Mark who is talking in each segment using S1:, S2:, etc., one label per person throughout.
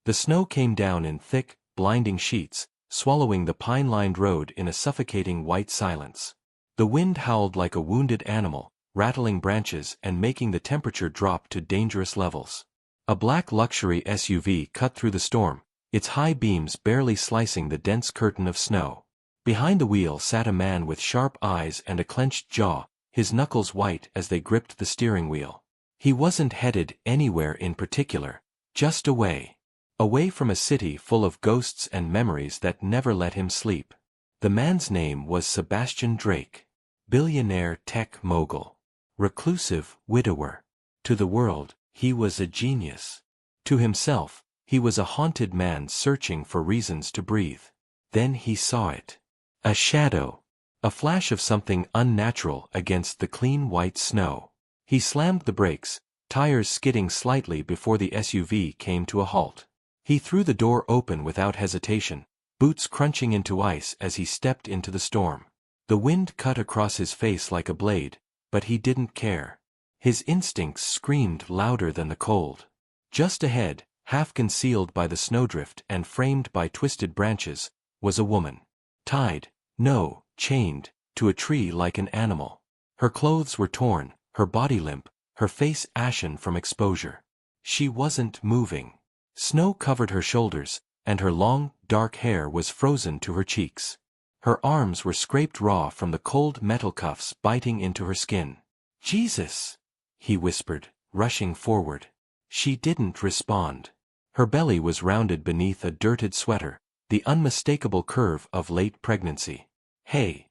S1: The snow came down in thick, blinding sheets, swallowing the pine-lined road in a suffocating white silence. The wind howled like a wounded animal, rattling branches and making the temperature drop to dangerous levels. A black luxury SUV cut through the storm, its high beams barely slicing the dense curtain of snow. Behind the wheel sat a man with sharp eyes and a clenched jaw, his knuckles white as they gripped the steering wheel. He wasn't headed anywhere in particular, just away. Away from a city full of ghosts and memories that never let him sleep. The man's name was Sebastian Drake. Billionaire tech mogul. Reclusive widower. To the world, he was a genius. To himself, he was a haunted man searching for reasons to breathe. Then he saw it. A shadow. A flash of something unnatural against the clean white snow. He slammed the brakes, tires skidding slightly before the SUV came to a halt. He threw the door open without hesitation, boots crunching into ice as he stepped into the storm. The wind cut across his face like a blade, but he didn't care. His instincts screamed louder than the cold. Just ahead, half concealed by the snowdrift and framed by twisted branches, was a woman. Chained, to a tree like an animal. Her clothes were torn, her body limp, her face ashen from exposure. She wasn't moving. Snow covered her shoulders, and her long, dark hair was frozen to her cheeks. Her arms were scraped raw from the cold metal cuffs biting into her skin. "Jesus!" he whispered, rushing forward. She didn't respond. Her belly was rounded beneath a dirted sweater, the unmistakable curve of late pregnancy. Hey,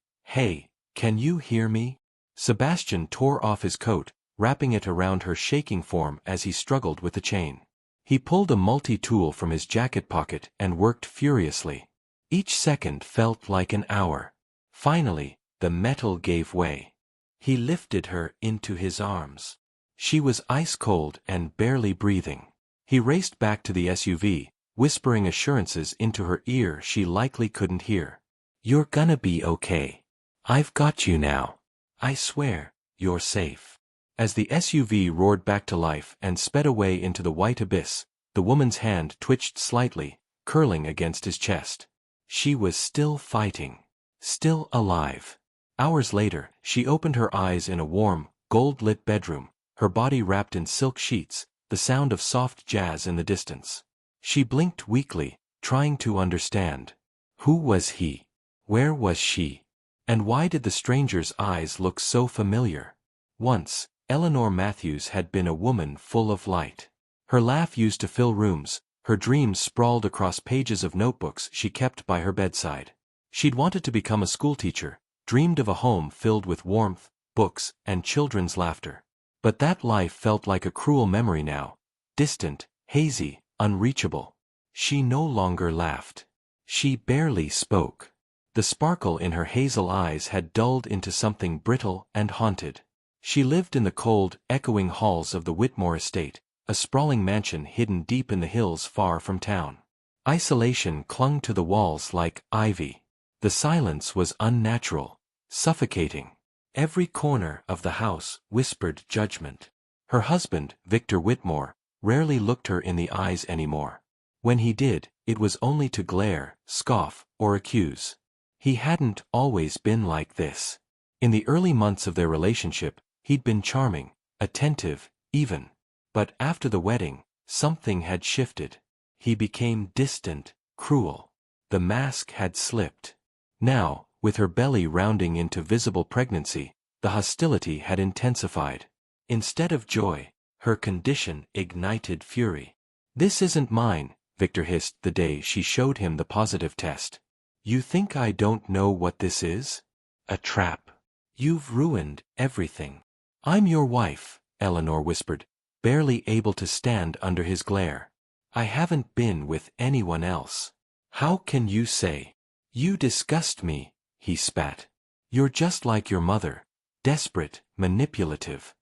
S1: can you hear me?" Sebastian tore off his coat, wrapping it around her shaking form as he struggled with the chain. He pulled a multi-tool from his jacket pocket and worked furiously. Each second felt like an hour. Finally, the metal gave way. He lifted her into his arms. She was ice-cold and barely breathing. He raced back to the SUV, whispering assurances into her ear she likely couldn't hear. "You're gonna be okay. I've got you now. I swear, you're safe." As the SUV roared back to life and sped away into the white abyss, the woman's hand twitched slightly, curling against his chest. She was still fighting. Still alive. Hours later, she opened her eyes in a warm, gold-lit bedroom, her body wrapped in silk sheets, the sound of soft jazz in the distance. She blinked weakly, trying to understand. Who was he? Where was she? And why did the stranger's eyes look so familiar? Once, Eleanor Matthews had been a woman full of light. Her laugh used to fill rooms, her dreams sprawled across pages of notebooks she kept by her bedside. She'd wanted to become a schoolteacher, dreamed of a home filled with warmth, books, and children's laughter. But that life felt like a cruel memory now, distant, hazy, unreachable. She no longer laughed. She barely spoke. The sparkle in her hazel eyes had dulled into something brittle and haunted. She lived in the cold, echoing halls of the Whitmore estate, a sprawling mansion hidden deep in the hills far from town. Isolation clung to the walls like ivy. The silence was unnatural, suffocating. Every corner of the house whispered judgment. Her husband, Victor Whitmore, rarely looked her in the eyes anymore. When he did, it was only to glare, scoff, or accuse. He hadn't always been like this. In the early months of their relationship, he'd been charming, attentive, even. But after the wedding, something had shifted. He became distant, cruel. The mask had slipped. Now, with her belly rounding into visible pregnancy, the hostility had intensified. Instead of joy, her condition ignited fury. "This isn't mine," Victor hissed the day she showed him the positive test. "You think I don't know what this is? A trap. You've ruined everything." "I'm your wife," Eleanor whispered, barely able to stand under his glare. "I haven't been with anyone else." "How can you say?" "You disgust me," he spat. "You're just like your mother, desperate, manipulative."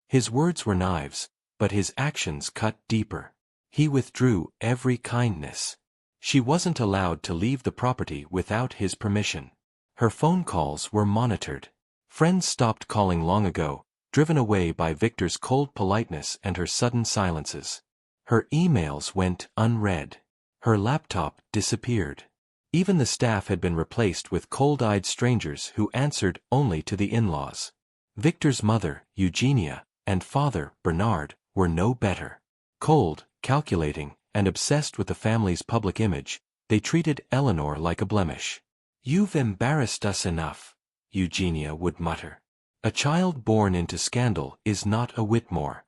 S1: His words were knives, but his actions cut deeper. He withdrew every kindness. She wasn't allowed to leave the property without his permission. Her phone calls were monitored. Friends stopped calling long ago, driven away by Victor's cold politeness and her sudden silences. Her emails went unread. Her laptop disappeared. Even the staff had been replaced with cold-eyed strangers who answered only to the in-laws. Victor's mother, Eugenia, and father, Bernard, were no better. Cold, calculating, and obsessed with the family's public image, they treated Eleanor like a blemish. "You've embarrassed us enough," Eugenia would mutter. "A child born into scandal is not a Whitmore."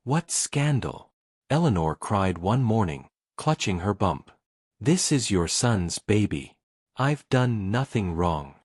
S1: "What scandal?" Eleanor cried one morning, clutching her bump. "This is your son's baby. I've done nothing wrong."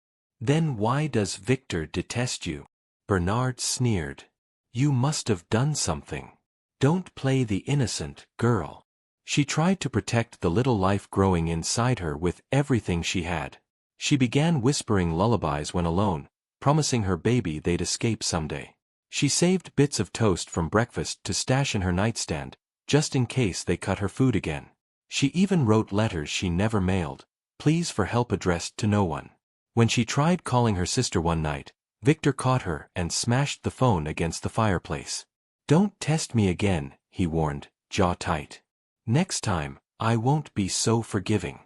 S1: "Then why does Victor detest you?" Bernard sneered. "You must have done something. Don't play the innocent, girl." She tried to protect the little life growing inside her with everything she had. She began whispering lullabies when alone, promising her baby they'd escape someday. She saved bits of toast from breakfast to stash in her nightstand, just in case they cut her food again. She even wrote letters she never mailed, pleas for help addressed to no one. When she tried calling her sister one night, Victor caught her and smashed the phone against the fireplace. "Don't test me again," he warned, jaw tight. "Next time, I won't be so forgiving."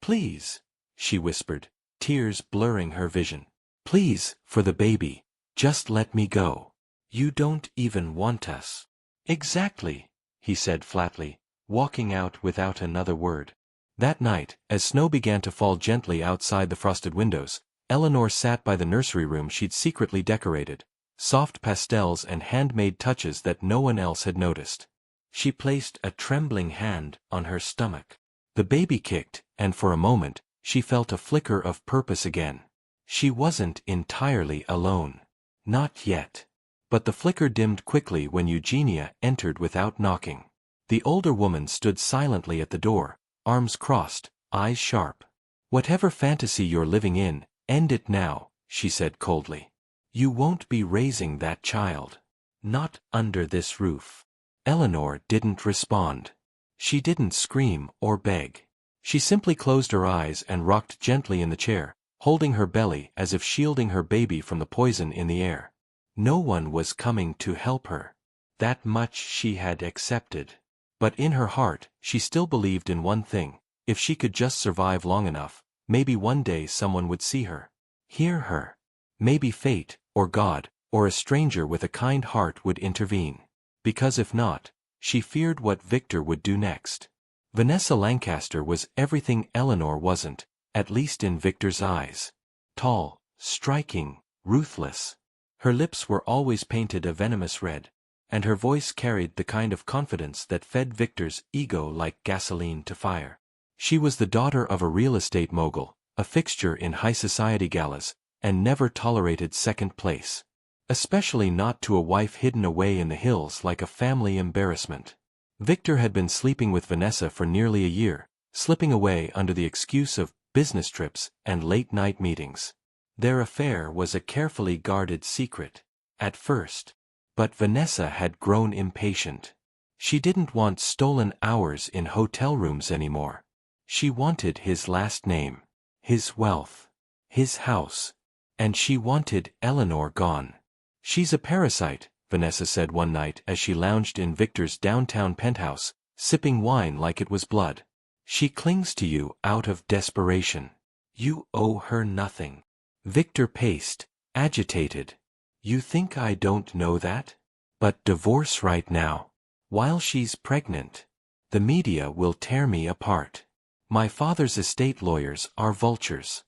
S1: "Please," she whispered, tears blurring her vision. "Please, for the baby, just let me go. You don't even want us." "Exactly," he said flatly, walking out without another word. That night, as snow began to fall gently outside the frosted windows, Eleanor sat by the nursery room she'd secretly decorated, soft pastels and handmade touches that no one else had noticed. She placed a trembling hand on her stomach. The baby kicked, and for a moment, she felt a flicker of purpose again. She wasn't entirely alone. Not yet. But the flicker dimmed quickly when Eugenia entered without knocking. The older woman stood silently at the door, arms crossed, eyes sharp. "Whatever fantasy you're living in, end it now," she said coldly. "You won't be raising that child. Not under this roof." Eleanor didn't respond. She didn't scream or beg. She simply closed her eyes and rocked gently in the chair, holding her belly as if shielding her baby from the poison in the air. No one was coming to help her. That much she had accepted. But in her heart, she still believed in one thing: if she could just survive long enough, maybe one day someone would see her, hear her. Maybe fate, or God, or a stranger with a kind heart would intervene. Because if not, she feared what Victor would do next. Vanessa Lancaster was everything Eleanor wasn't, at least in Victor's eyes. Tall, striking, ruthless. Her lips were always painted a venomous red, and her voice carried the kind of confidence that fed Victor's ego like gasoline to fire. She was the daughter of a real estate mogul, a fixture in high society galas, and never tolerated second place. Especially not to a wife hidden away in the hills like a family embarrassment. Victor had been sleeping with Vanessa for nearly a year, slipping away under the excuse of business trips and late-night meetings. Their affair was a carefully guarded secret, at first. But Vanessa had grown impatient. She didn't want stolen hours in hotel rooms anymore. She wanted his last name, his wealth, his house. And she wanted Eleanor gone. "She's a parasite," Vanessa said one night as she lounged in Victor's downtown penthouse, sipping wine like it was blood. "She clings to you out of desperation. You owe her nothing." Victor paced, agitated. "You think I don't know that? But divorce right now. While she's pregnant. The media will tear me apart. My father's estate lawyers are vultures."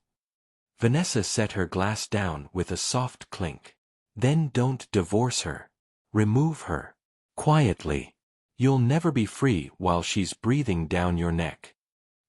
S1: Vanessa set her glass down with a soft clink. "Then don't divorce her. Remove her. Quietly. You'll never be free while she's breathing down your neck."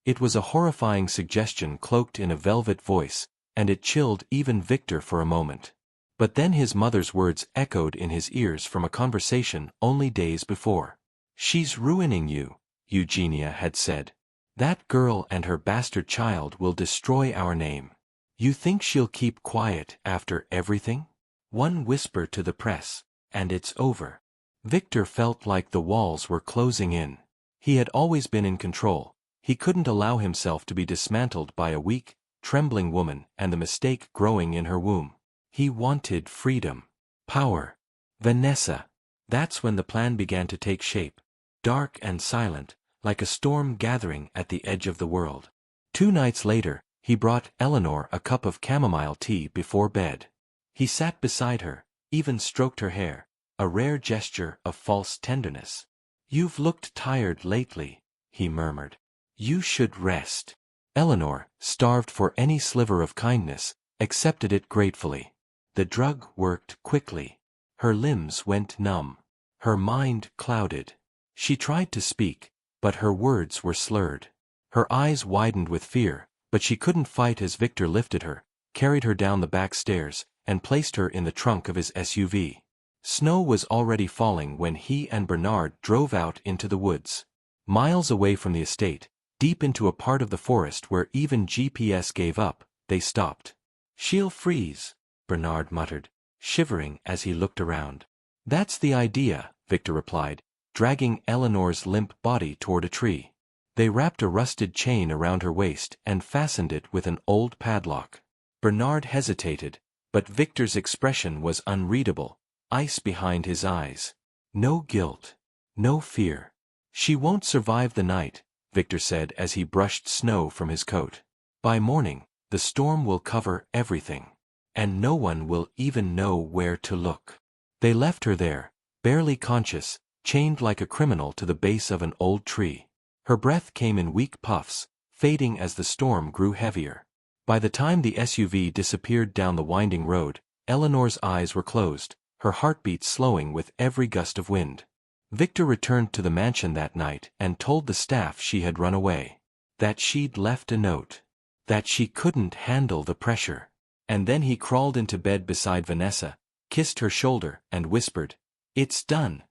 S1: It was a horrifying suggestion cloaked in a velvet voice, and it chilled even Victor for a moment. But then his mother's words echoed in his ears from a conversation only days before. "She's ruining you," Eugenia had said. "That girl and her bastard child will destroy our name. You think she'll keep quiet after everything? One whisper to the press, and it's over." Victor felt like the walls were closing in. He had always been in control. He couldn't allow himself to be dismantled by a weak, trembling woman and the mistake growing in her womb. He wanted freedom. Power. Vanessa. That's when the plan began to take shape. dark and silent, like a storm gathering at the edge of the world. 2 nights later, he brought Eleanor a cup of chamomile tea before bed. He sat beside her, even stroked her hair, a rare gesture of false tenderness. "You've looked tired lately," he murmured. "You should rest." Eleanor, starved for any sliver of kindness, accepted it gratefully. The drug worked quickly. Her limbs went numb. Her mind clouded. She tried to speak, but her words were slurred. Her eyes widened with fear, but she couldn't fight as Victor lifted her, carried her down the back stairs, and placed her in the trunk of his SUV. Snow was already falling when he and Bernard drove out into the woods. Miles away from the estate, deep into a part of the forest where even GPS gave up, they stopped. "She'll freeze," Bernard muttered, shivering as he looked around. "That's the idea," Victor replied, dragging Eleanor's limp body toward a tree. They wrapped a rusted chain around her waist and fastened it with an old padlock. Bernard hesitated, but Victor's expression was unreadable, ice behind his eyes. No guilt. No fear. "She won't survive the night," Victor said as he brushed snow from his coat. "By morning, the storm will cover everything. And no one will even know where to look." They left her there, barely conscious, chained like a criminal to the base of an old tree. Her breath came in weak puffs, fading as the storm grew heavier. By the time the SUV disappeared down the winding road, Eleanor's eyes were closed, her heartbeat slowing with every gust of wind. Victor returned to the mansion that night and told the staff she had run away. That she'd left a note. That she couldn't handle the pressure. And then he crawled into bed beside Vanessa, kissed her shoulder, and whispered, "It's done."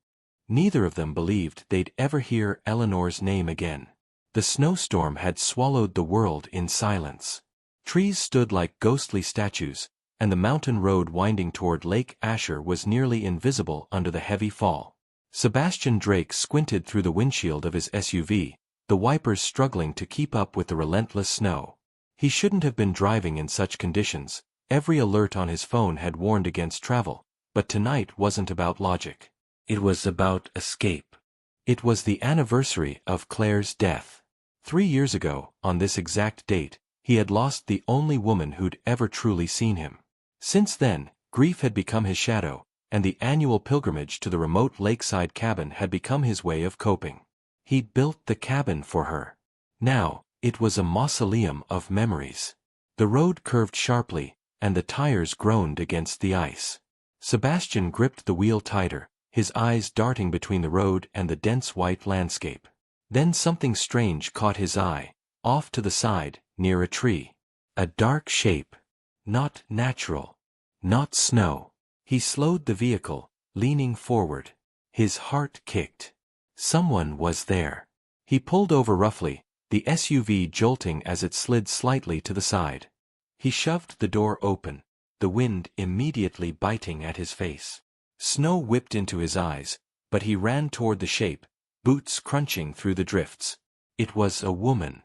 S1: Neither of them believed they'd ever hear Eleanor's name again. The snowstorm had swallowed the world in silence. Trees stood like ghostly statues, and the mountain road winding toward Lake Asher was nearly invisible under the heavy fall. Sebastian Drake squinted through the windshield of his SUV, the wipers struggling to keep up with the relentless snow. He shouldn't have been driving in such conditions. Every alert on his phone had warned against travel, but tonight wasn't about logic. It was about escape. It was the anniversary of Claire's death. 3 years ago, on this exact date, he had lost the only woman who'd ever truly seen him. Since then, grief had become his shadow, and the annual pilgrimage to the remote lakeside cabin had become his way of coping. He'd built the cabin for her. Now, it was a mausoleum of memories. The road curved sharply, and the tires groaned against the ice. Sebastian gripped the wheel tighter, his eyes darting between the road and the dense white landscape. Then something strange caught his eye, off to the side, near a tree. A dark shape. Not natural. Not snow. He slowed the vehicle, leaning forward. His heart kicked. Someone was there. He pulled over roughly, the SUV jolting as it slid slightly to the side. He shoved the door open, the wind immediately biting at his face. Snow whipped into his eyes, but he ran toward the shape, boots crunching through the drifts. It was a woman.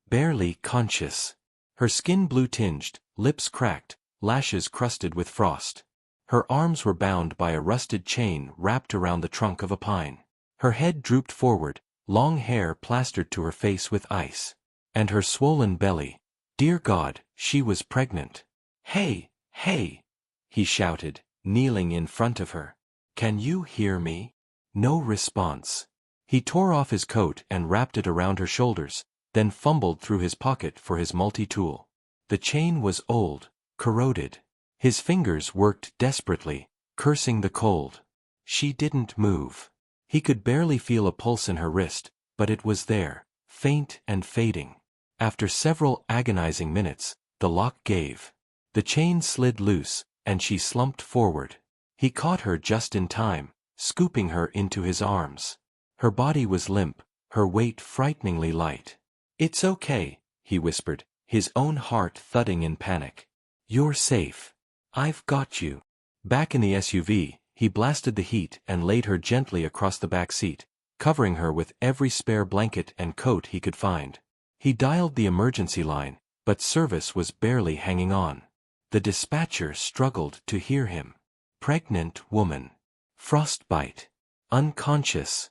S1: Barely conscious. Her skin blue-tinged, lips cracked, lashes crusted with frost. Her arms were bound by a rusted chain wrapped around the trunk of a pine. Her head drooped forward, long hair plastered to her face with ice. And her swollen belly. Dear God, she was pregnant. "Hey, hey!" he shouted, kneeling in front of her. "Can you hear me?" No response. He tore off his coat and wrapped it around her shoulders, then fumbled through his pocket for his multi-tool. The chain was old, corroded. His fingers worked desperately, cursing the cold. She didn't move. He could barely feel a pulse in her wrist, but it was there, faint and fading. After several agonizing minutes, the lock gave. The chain slid loose, and she slumped forward. He caught her just in time, scooping her into his arms. Her body was limp, her weight frighteningly light. "It's okay," he whispered, his own heart thudding in panic. "You're safe. I've got you." Back in the SUV, he blasted the heat and laid her gently across the back seat, covering her with every spare blanket and coat he could find. He dialed the emergency line, but service was barely hanging on. The dispatcher struggled to hear him. Pregnant woman. Frostbite. Unconscious.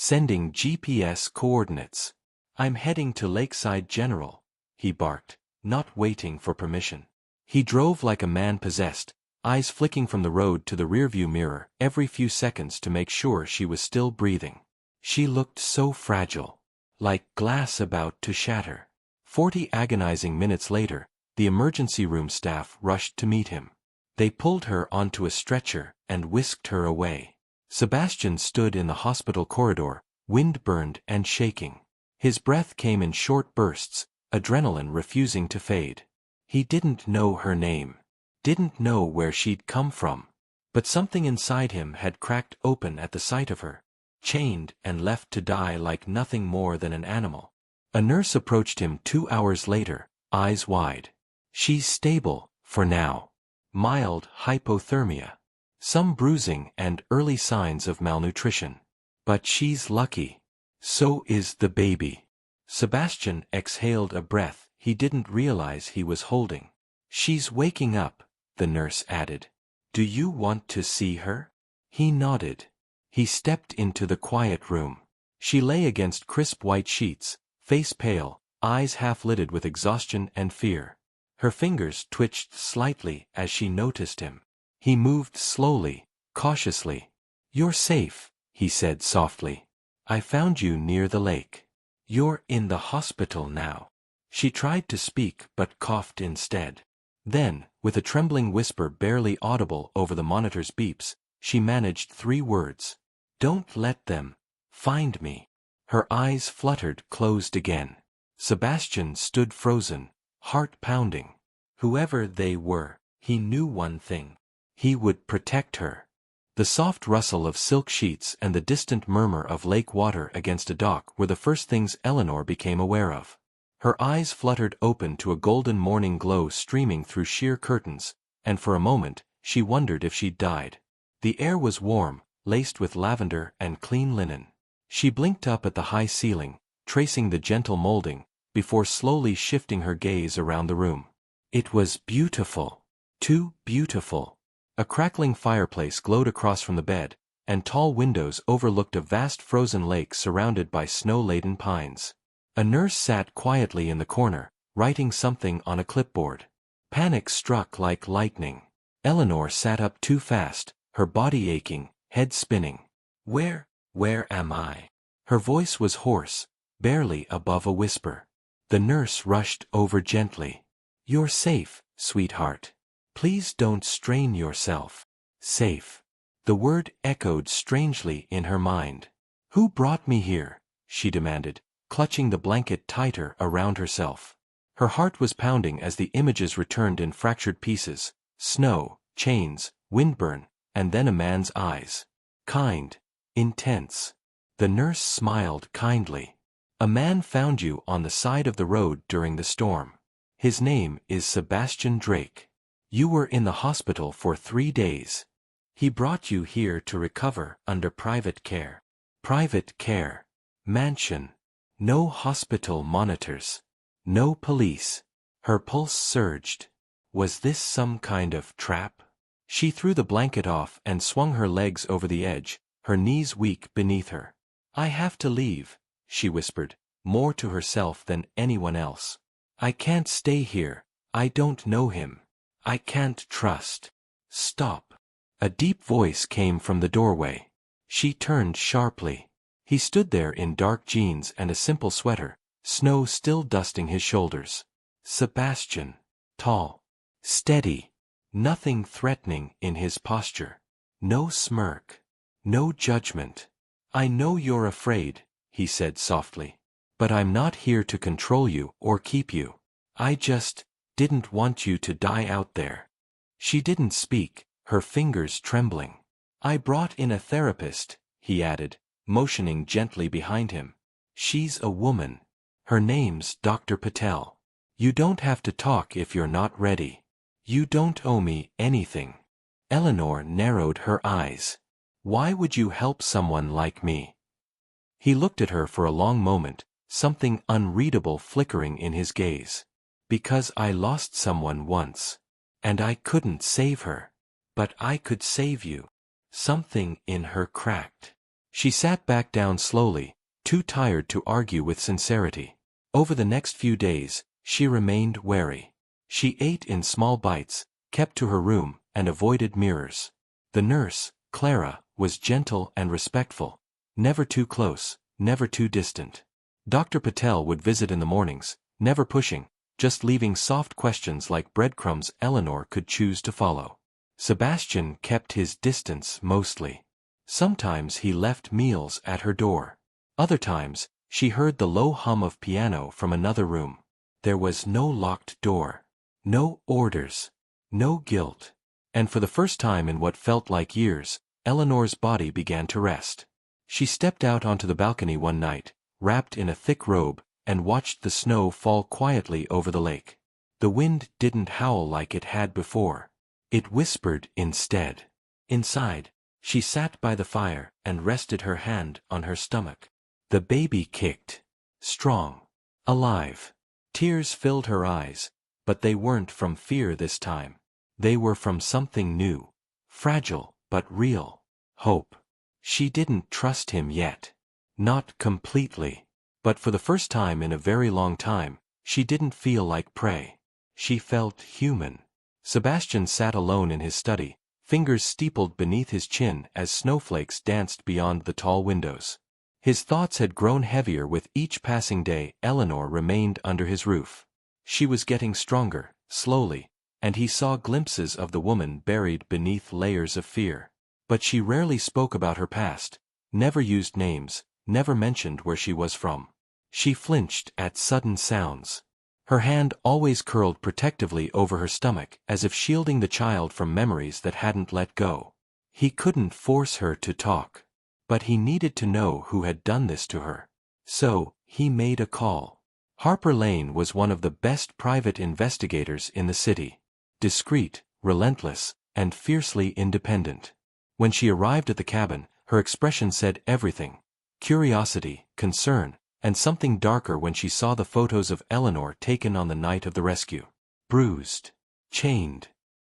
S1: Sending GPS coordinates. I'm heading to Lakeside General, he barked, not waiting for permission. He drove like a man possessed, eyes flicking from the road to the rearview mirror every few seconds to make sure she was still breathing. She looked so fragile, like glass about to shatter. 40 agonizing minutes later, the emergency room staff rushed to meet him. They pulled her onto a stretcher and whisked her away. Sebastian stood in the hospital corridor, wind-burned and shaking. His breath came in short bursts, adrenaline refusing to fade. He didn't know her name, didn't know where she'd come from. But something inside him had cracked open at the sight of her, chained and left to die like nothing more than an animal. A nurse approached him 2 hours later, eyes wide. She's stable, for now. Mild hypothermia. Some bruising and early signs of malnutrition. But she's lucky. So is the baby. Sebastian exhaled a breath he didn't realize he was holding. She's waking up, the nurse added. Do you want to see her? He nodded. He stepped into the quiet room. She lay against crisp white sheets, face pale, eyes half-lidded with exhaustion and fear. Her fingers twitched slightly as she noticed him. He moved slowly, cautiously. You're safe, he said softly. I found you near the lake. You're in the hospital now. She tried to speak but coughed instead. Then, with a trembling whisper barely audible over the monitor's beeps, she managed 3 words. Don't let them find me. Her eyes fluttered closed again. Sebastian stood frozen, heart pounding. Whoever they were, he knew one thing. He would protect her. The soft rustle of silk sheets and the distant murmur of lake water against a dock were the first things Eleanor became aware of. Her eyes fluttered open to a golden morning glow streaming through sheer curtains, and for a moment, she wondered if she'd died. The air was warm, laced with lavender and clean linen. She blinked up at the high ceiling, tracing the gentle molding, before slowly shifting her gaze around the room. It was beautiful. Too beautiful. A crackling fireplace glowed across from the bed, and tall windows overlooked a vast frozen lake surrounded by snow-laden pines. A nurse sat quietly in the corner, writing something on a clipboard. Panic struck like lightning. Eleanor sat up too fast, her body aching, head spinning. Where am I? Her voice was hoarse, barely above a whisper. The nurse rushed over gently. You're safe, sweetheart. Please don't strain yourself. Safe. The word echoed strangely in her mind. Who brought me here? She demanded, clutching the blanket tighter around herself. Her heart was pounding as the images returned in fractured pieces. Snow, chains, windburn, and then a man's eyes. Kind. Intense. The nurse smiled kindly. A man found you on the side of the road during the storm. His name is Sebastian Drake. You were in the hospital for 3 days. He brought you here to recover under private care. Private care. Mansion. No hospital monitors. No police. Her pulse surged. Was this some kind of trap? She threw the blanket off and swung her legs over the edge, her knees weak beneath her. I have to leave, she whispered, more to herself than anyone else. I can't stay here. I don't know him. I can't trust. Stop. A deep voice came from the doorway. She turned sharply. He stood there in dark jeans and a simple sweater, snow still dusting his shoulders. Sebastian. Tall. Steady. Nothing threatening in his posture. No smirk. No judgment. I know you're afraid, he said softly. But I'm not here to control you or keep you. I just didn't want you to die out there. She didn't speak, her fingers trembling. I brought in a therapist, he added, motioning gently behind him. She's a woman. Her name's Dr. Patel. You don't have to talk if you're not ready. You don't owe me anything. Eleanor narrowed her eyes. Why would you help someone like me? He looked at her for a long moment, something unreadable flickering in his gaze. Because I lost someone once. And I couldn't save her. But I could save you. Something in her cracked. She sat back down slowly, too tired to argue with sincerity. Over the next few days, she remained wary. She ate in small bites, kept to her room, and avoided mirrors. The nurse, Clara, was gentle and respectful. Never too close, never too distant. Dr. Patel would visit in the mornings, never pushing, just leaving soft questions like breadcrumbs Eleanor could choose to follow. Sebastian kept his distance mostly. Sometimes he left meals at her door. Other times, she heard the low hum of piano from another room. There was no locked door. No orders. No guilt. And for the first time in what felt like years, Eleanor's body began to rest. She stepped out onto the balcony one night, wrapped in a thick robe, and watched the snow fall quietly over the lake. The wind didn't howl like it had before. It whispered instead. Inside, she sat by the fire and rested her hand on her stomach. The baby kicked. Strong. Alive. Tears filled her eyes, but they weren't from fear this time. They were from something new. Fragile, but real. Hope. She didn't trust him yet. Not completely. But for the first time in a very long time, she didn't feel like prey. She felt human. Sebastian sat alone in his study, fingers steepled beneath his chin as snowflakes danced beyond the tall windows. His thoughts had grown heavier with each passing day Eleanor remained under his roof. She was getting stronger, slowly, and he saw glimpses of the woman buried beneath layers of fear. But she rarely spoke about her past, never used names, never mentioned where she was from. She flinched at sudden sounds. Her hand always curled protectively over her stomach as if shielding the child from memories that hadn't let go. He couldn't force her to talk. But he needed to know who had done this to her. So, he made a call. Harper Lane was one of the best private investigators in the city. Discreet, relentless, and fiercely independent. When she arrived at the cabin, her expression said everything. Curiosity, concern, and something darker when she saw the photos of Eleanor taken on the night of the rescue. Bruised. Chained.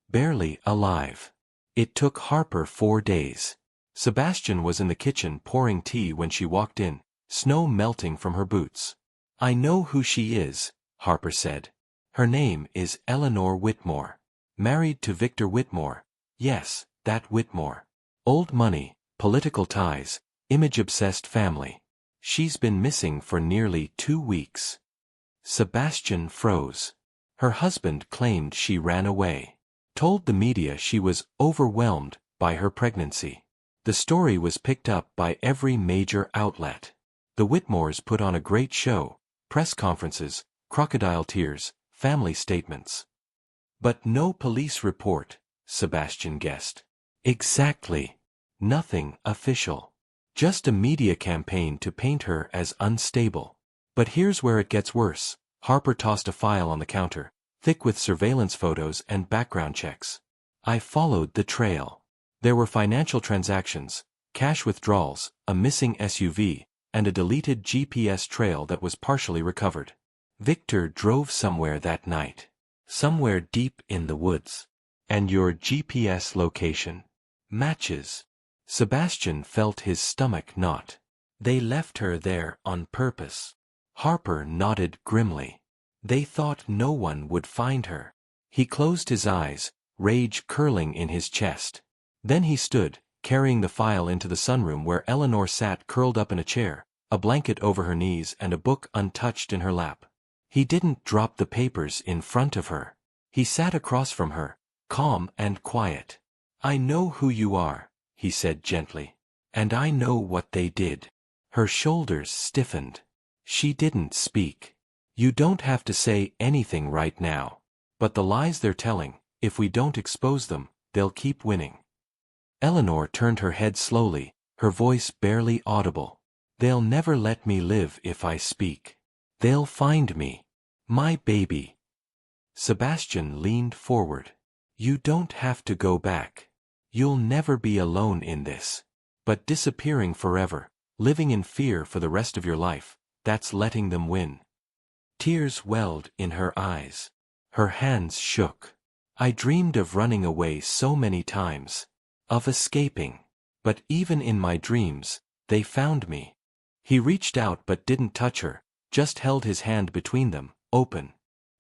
S1: Barely alive. It took Harper 4 days. Sebastian was in the kitchen pouring tea when she walked in, snow melting from her boots. "I know who she is," Harper said. "Her name is Eleanor Whitmore. Married to Victor Whitmore. Yes, that Whitmore. Old money, political ties, image-obsessed family. She's been missing for nearly 2 weeks." Sebastian froze. Her husband claimed she ran away. Told the media she was overwhelmed by her pregnancy. The story was picked up by every major outlet. The Whitmores put on a great show, press conferences, crocodile tears, family statements. But no police report, Sebastian guessed. Exactly. Nothing official. Just a media campaign to paint her as unstable. But here's where it gets worse. Harper tossed a file on the counter, thick with surveillance photos and background checks. "I followed the trail. There were financial transactions, cash withdrawals, a missing SUV, and a deleted GPS trail that was partially recovered. Victor drove somewhere that night. Somewhere deep in the woods. And your GPS location matches." Sebastian felt his stomach knot. "They left her there on purpose." Harper nodded grimly. "They thought no one would find her." He closed his eyes, rage curling in his chest. Then he stood, carrying the file into the sunroom where Eleanor sat curled up in a chair, a blanket over her knees and a book untouched in her lap. He didn't drop the papers in front of her. He sat across from her, calm and quiet. "I know who you are," he said gently. "And I know what they did." Her shoulders stiffened. She didn't speak. "You don't have to say anything right now. But the lies they're telling, if we don't expose them, they'll keep winning." Eleanor turned her head slowly, her voice barely audible. "They'll never let me live if I speak. They'll find me. My baby." Sebastian leaned forward. "You don't have to go back. You'll never be alone in this. But disappearing forever, living in fear for the rest of your life, that's letting them win." Tears welled in her eyes. Her hands shook. "I dreamed of running away so many times. Of escaping. But even in my dreams, They found me. He reached out but didn't touch her, just held his hand between them, open.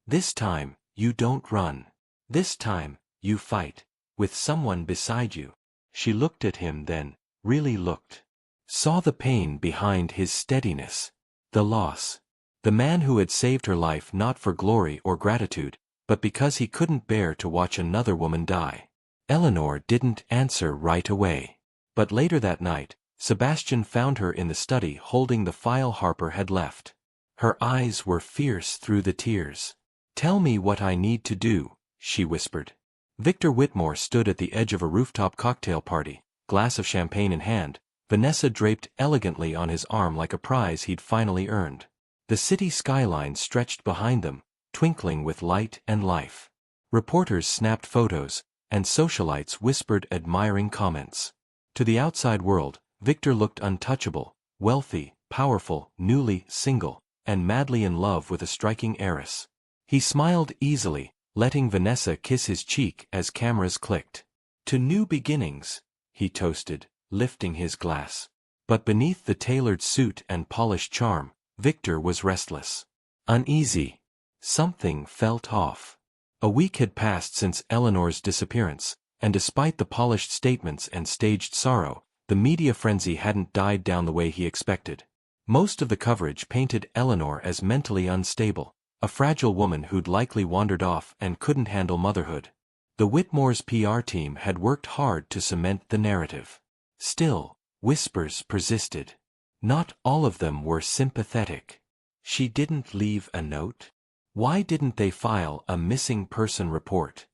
S1: This time, you don't run. This time, you fight. With someone beside you. She looked at him then, really looked. Saw the pain behind his steadiness. The loss. The man who had saved her life not for glory or gratitude, but because he couldn't bear to watch another woman die. Eleanor didn't answer right away. But later that night, Sebastian found her in the study holding the file Harper had left. Her eyes were fierce through the tears. "Tell me what I need to do," she whispered. Victor Whitmore stood at the edge of a rooftop cocktail party, glass of champagne in hand, Vanessa draped elegantly on his arm like a prize he'd finally earned. The city skyline stretched behind them, twinkling with light and life. Reporters snapped photos, and socialites whispered admiring comments. To the outside world, Victor looked untouchable, wealthy, powerful, newly single, and madly in love with a striking heiress. He smiled easily, letting Vanessa kiss his cheek as cameras clicked. "To new beginnings," he toasted, lifting his glass. But beneath the tailored suit and polished charm, Victor was restless. Uneasy. Something felt off. A week had passed since Eleanor's disappearance, and despite the polished statements and staged sorrow, the media frenzy hadn't died down the way he expected. Most of the coverage painted Eleanor as mentally unstable, a fragile woman who'd likely wandered off and couldn't handle motherhood. The Whitmore's PR team had worked hard to cement the narrative. Still, whispers persisted. Not all of them were sympathetic. She didn't leave a note? Why didn't they file a missing person report?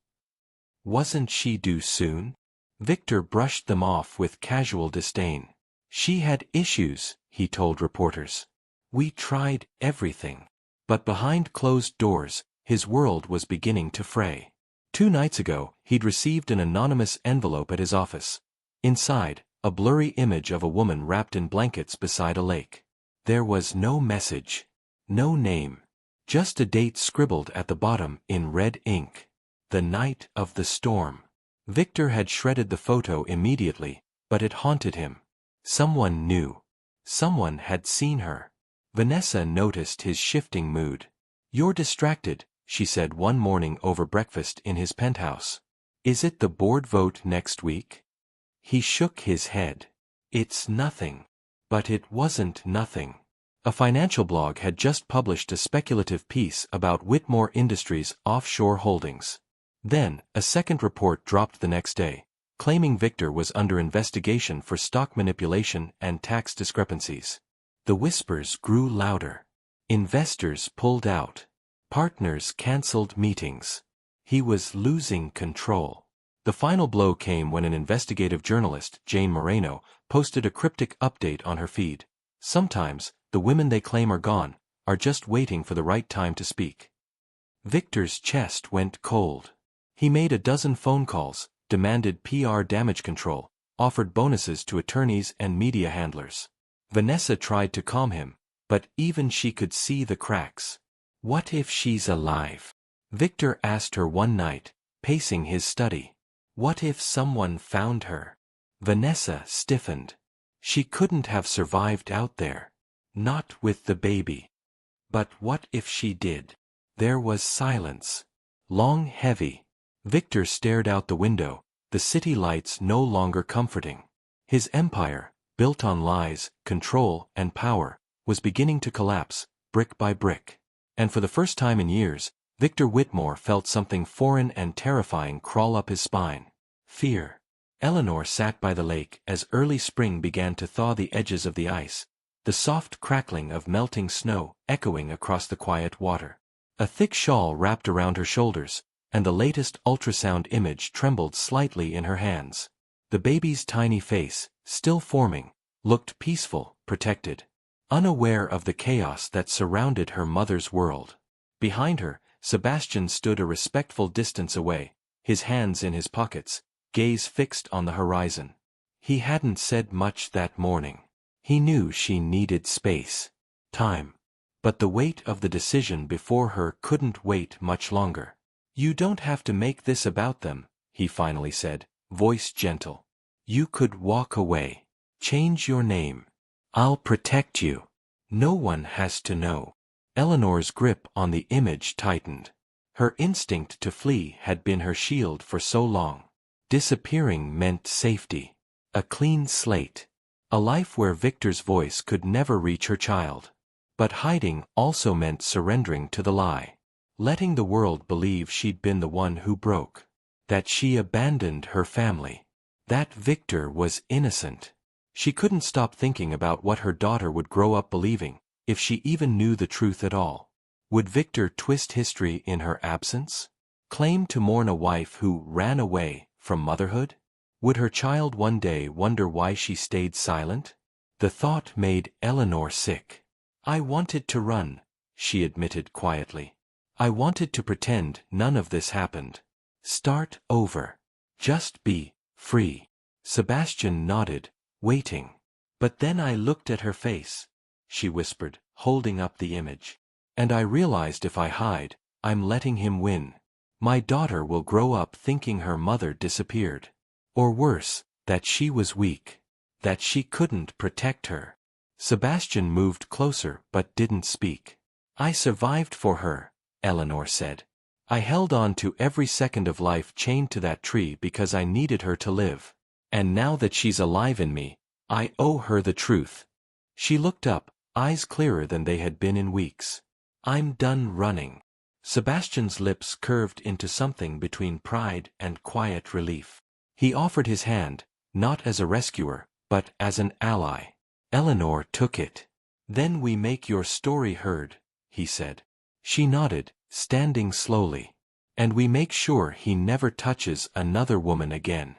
S1: Wasn't she due soon? Victor brushed them off with casual disdain. She had issues, he told reporters. We tried everything. But behind closed doors, his world was beginning to fray. 2 nights ago, he'd received an anonymous envelope at his office. Inside, a blurry image of a woman wrapped in blankets beside a lake. There was no message. No name. Just a date scribbled at the bottom in red ink. The night of the storm. Victor had shredded the photo immediately, but it haunted him. Someone knew. Someone had seen her. Vanessa noticed his shifting mood. You're distracted, she said one morning over breakfast in his penthouse. Is it the board vote next week? He shook his head. It's nothing. But it wasn't nothing. A financial blog had just published a speculative piece about Whitmore Industries' offshore holdings. Then, a second report dropped the next day, claiming Victor was under investigation for stock manipulation and tax discrepancies. The whispers grew louder. Investors pulled out. Partners canceled meetings. He was losing control. The final blow came when an investigative journalist, Jane Moreno, posted a cryptic update on her feed. Sometimes, the women they claim are gone, are just waiting for the right time to speak. Victor's chest went cold. He made a dozen phone calls, demanded PR damage control, offered bonuses to attorneys and media handlers. Vanessa tried to calm him, but even she could see the cracks. What if she's alive? Victor asked her one night, pacing his study. What if someone found her? Vanessa stiffened. She couldn't have survived out there. Not with the baby. But what if she did? There was silence. Long, heavy. Victor stared out the window, the city lights no longer comforting. His empire, built on lies, control, and power, was beginning to collapse, brick by brick. And for the first time in years, Victor Whitmore felt something foreign and terrifying crawl up his spine. Fear. Eleanor sat by the lake as early spring began to thaw the edges of the ice, the soft crackling of melting snow echoing across the quiet water. A thick shawl wrapped around her shoulders, and the latest ultrasound image trembled slightly in her hands. The baby's tiny face, still forming, looked peaceful, protected, unaware of the chaos that surrounded her mother's world. Behind her, Sebastian stood a respectful distance away, his hands in his pockets, gaze fixed on the horizon. He hadn't said much that morning. He knew she needed space, time. But the weight of the decision before her couldn't wait much longer. You don't have to make this about them, he finally said, voice gentle. You could walk away. Change your name. I'll protect you. No one has to know. Eleanor's grip on the image tightened. Her instinct to flee had been her shield for so long. Disappearing meant safety. A clean slate. A life where Victor's voice could never reach her child. But hiding also meant surrendering to the lie. Letting the world believe she'd been the one who broke. That she abandoned her family. That Victor was innocent. She couldn't stop thinking about what her daughter would grow up believing, if she even knew the truth at all. Would Victor twist history in her absence? Claim to mourn a wife who ran away from motherhood? Would her child one day wonder why she stayed silent? The thought made Eleanor sick. I wanted to run, she admitted quietly. I wanted to pretend none of this happened. Start over. Just be free. Sebastian nodded, waiting. But then I looked at her face, she whispered, holding up the image. And I realized if I hide, I'm letting him win. My daughter will grow up thinking her mother disappeared. Or worse, that she was weak. That she couldn't protect her. Sebastian moved closer but didn't speak. I survived for her, Eleanor said. I held on to every second of life chained to that tree because I needed her to live. And now that she's alive in me, I owe her the truth. She looked up, eyes clearer than they had been in weeks. I'm done running. Sebastian's lips curved into something between pride and quiet relief. He offered his hand, not as a rescuer, but as an ally. Eleanor took it. Then we make your story heard, he said. She nodded, standing slowly. And we make sure he never touches another woman again.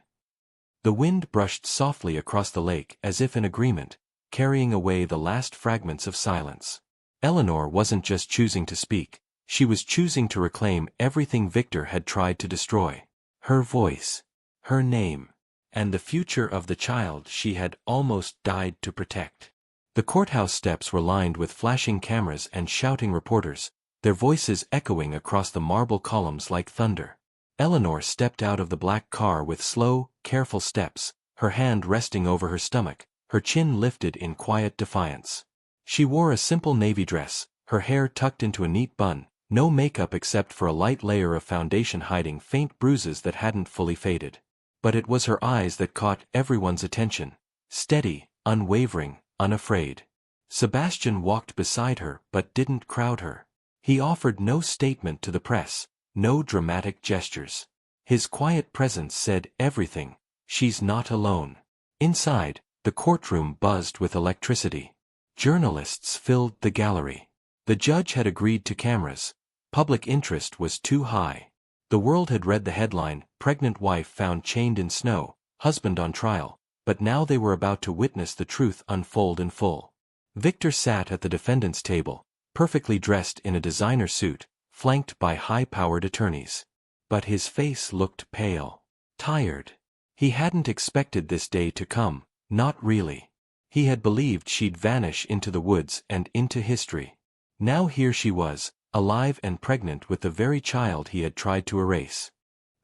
S1: The wind brushed softly across the lake as if in agreement, carrying away the last fragments of silence. Eleanor wasn't just choosing to speak, she was choosing to reclaim everything Victor had tried to destroy. Her voice, her name, and the future of the child she had almost died to protect. The courthouse steps were lined with flashing cameras and shouting reporters, their voices echoing across the marble columns like thunder. Eleanor stepped out of the black car with slow, careful steps, her hand resting over her stomach, her chin lifted in quiet defiance. She wore a simple navy dress, her hair tucked into a neat bun, no makeup except for a light layer of foundation hiding faint bruises that hadn't fully faded. But it was her eyes that caught everyone's attention, steady, unwavering, unafraid. Sebastian walked beside her but didn't crowd her. He offered no statement to the press, no dramatic gestures. His quiet presence said everything, she's not alone. Inside, the courtroom buzzed with electricity. Journalists filled the gallery. The judge had agreed to cameras. Public interest was too high. The world had read the headline, "Pregnant wife found chained in snow, husband on trial," but now they were about to witness the truth unfold in full. Victor sat at the defendant's table, perfectly dressed in a designer suit, flanked by high-powered attorneys. But his face looked pale, tired. He hadn't expected this day to come, not really. He had believed she'd vanish into the woods and into history. Now here she was, alive and pregnant with the very child he had tried to erase.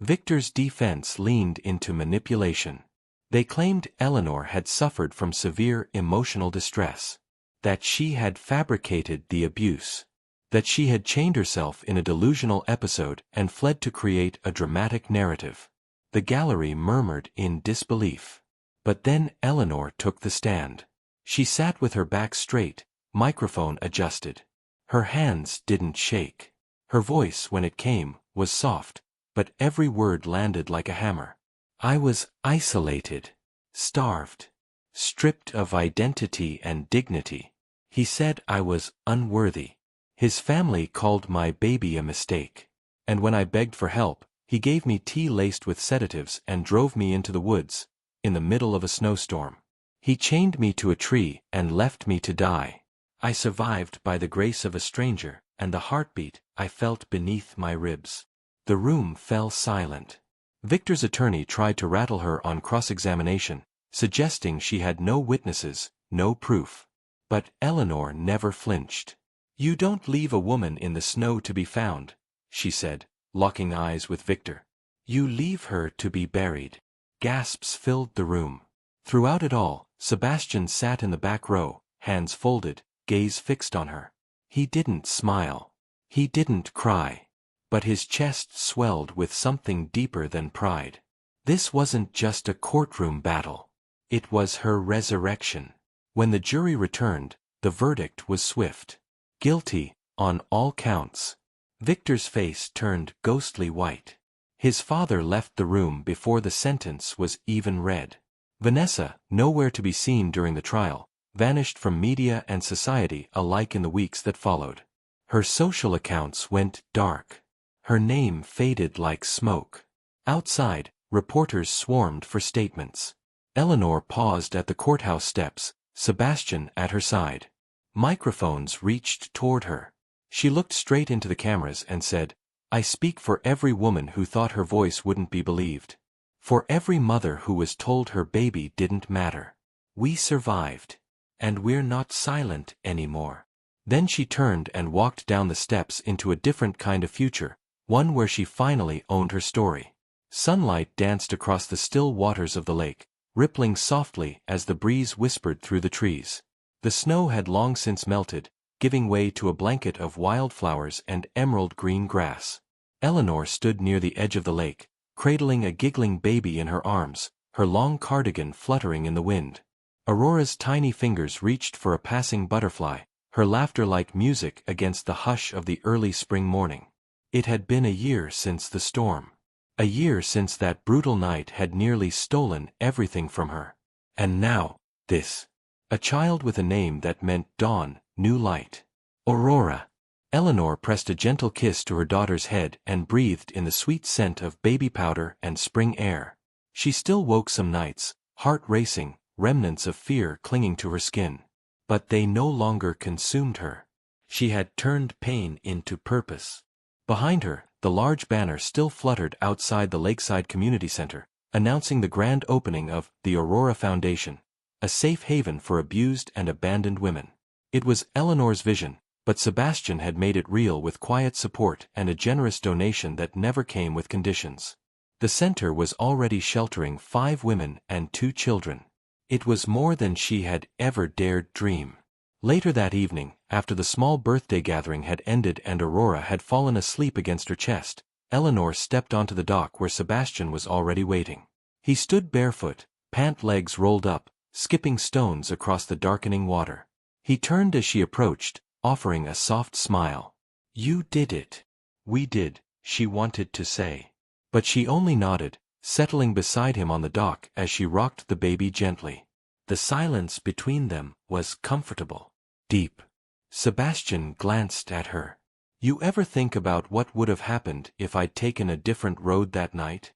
S1: Victor's defense leaned into manipulation. They claimed Eleanor had suffered from severe emotional distress. That she had fabricated the abuse. That she had chained herself in a delusional episode and fled to create a dramatic narrative. The gallery murmured in disbelief. But then Eleanor took the stand. She sat with her back straight, microphone adjusted. Her hands didn't shake. Her voice, when it came, was soft, but every word landed like a hammer. I was isolated, starved, stripped of identity and dignity. He said I was unworthy. His family called my baby a mistake. And when I begged for help, he gave me tea laced with sedatives and drove me into the woods, in the middle of a snowstorm. He chained me to a tree and left me to die. I survived by the grace of a stranger and the heartbeat I felt beneath my ribs. The room fell silent. Victor's attorney tried to rattle her on cross-examination, suggesting she had no witnesses, no proof. But Eleanor never flinched. You don't leave a woman in the snow to be found, she said, locking eyes with Victor. You leave her to be buried. Gasps filled the room. Throughout it all, Sebastian sat in the back row, hands folded, gaze fixed on her. He didn't smile. He didn't cry. But his chest swelled with something deeper than pride. This wasn't just a courtroom battle. It was her resurrection. When the jury returned, the verdict was swift. Guilty, on all counts. Victor's face turned ghostly white. His father left the room before the sentence was even read. Vanessa, nowhere to be seen during the trial, vanished from media and society alike in the weeks that followed. Her social accounts went dark. Her name faded like smoke. Outside, reporters swarmed for statements. Eleanor paused at the courthouse steps, Sebastian at her side. Microphones reached toward her. She looked straight into the cameras and said, "I speak for every woman who thought her voice wouldn't be believed. For every mother who was told her baby didn't matter. We survived. And we're not silent anymore." Then she turned and walked down the steps into a different kind of future, one where she finally owned her story. Sunlight danced across the still waters of the lake, rippling softly as the breeze whispered through the trees. The snow had long since melted, giving way to a blanket of wildflowers and emerald-green grass. Eleanor stood near the edge of the lake, cradling a giggling baby in her arms, her long cardigan fluttering in the wind. Aurora's tiny fingers reached for a passing butterfly, her laughter like music against the hush of the early spring morning. It had been a year since the storm. A year since that brutal night had nearly stolen everything from her. And now, this. A child with a name that meant dawn, new light. Aurora. Eleanor pressed a gentle kiss to her daughter's head and breathed in the sweet scent of baby powder and spring air. She still woke some nights, heart racing, remnants of fear clinging to her skin. But they no longer consumed her. She had turned pain into purpose. Behind her, the large banner still fluttered outside the Lakeside Community Center, announcing the grand opening of the Aurora Foundation, a safe haven for abused and abandoned women. It was Eleanor's vision, but Sebastian had made it real with quiet support and a generous donation that never came with conditions. The center was already sheltering 5 women and 2 children. It was more than she had ever dared dream. Later that evening, after the small birthday gathering had ended and Aurora had fallen asleep against her chest, Eleanor stepped onto the dock where Sebastian was already waiting. He stood barefoot, pant legs rolled up, skipping stones across the darkening water. He turned as she approached, offering a soft smile. "You did it." "We did," she wanted to say. But she only nodded, settling beside him on the dock as she rocked the baby gently. The silence between them was comfortable, deep. Sebastian glanced at her. "You ever think about what would have happened if I'd taken a different road that night?"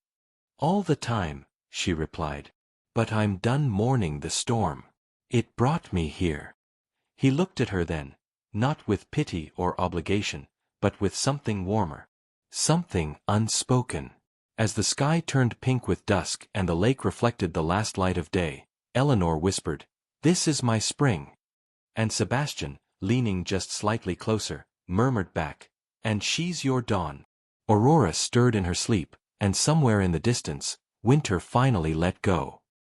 S1: "All the time," she replied. "But I'm done mourning the storm. It brought me here." He looked at her then, not with pity or obligation, but with something warmer. Something unspoken. As the sky turned pink with dusk and the lake reflected the last light of day, Eleanor whispered, "This is my spring." And Sebastian, leaning just slightly closer, murmured back, "And she's your dawn." Aurora stirred in her sleep, and somewhere in the distance, winter finally let go.